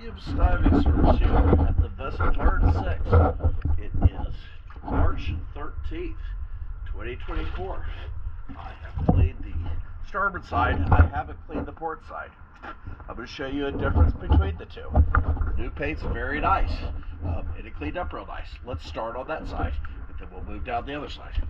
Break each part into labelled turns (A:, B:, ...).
A: Gives diving service here at the vessel Hard 6. It is March 13th, 2024. I have cleaned the starboard side. I haven't cleaned the port side. I'm going to show you a difference between the two. The new paint's very nice, and it cleaned up real nice. Let's start on that side, and then we'll move down the other side.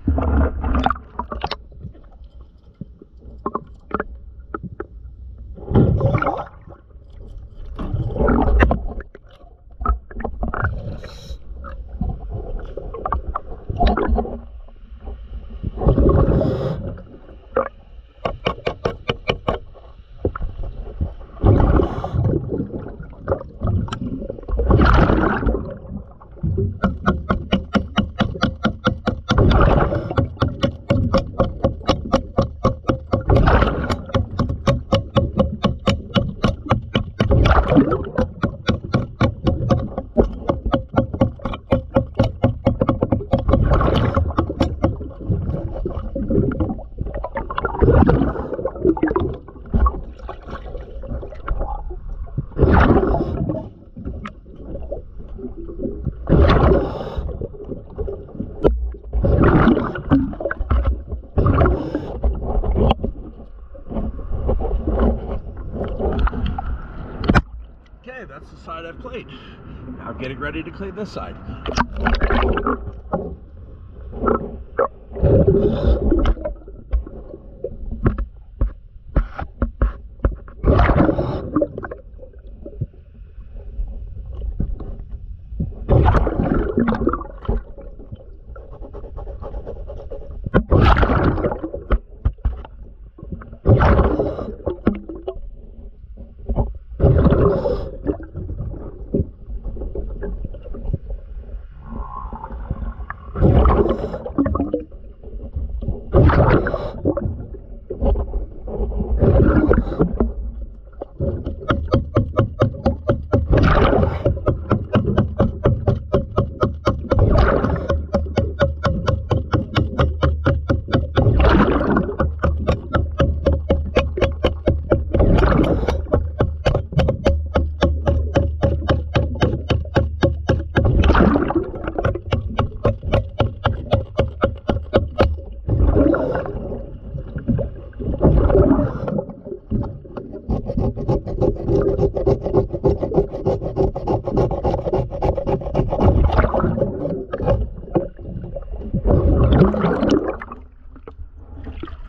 A: Okay, that's the side I've cleaned. Now I'm getting ready to clean this side.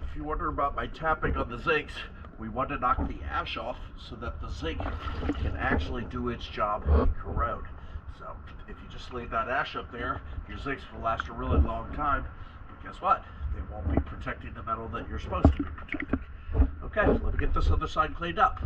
A: If you wonder about my tapping on the zincs, we want to knock the ash off so that the zinc can actually do its job and corrode. So if you just leave that ash up there, your zincs will last a really long time, but guess what? They won't be protecting the metal that you're supposed to be protecting. Okay, let me get this other side cleaned up.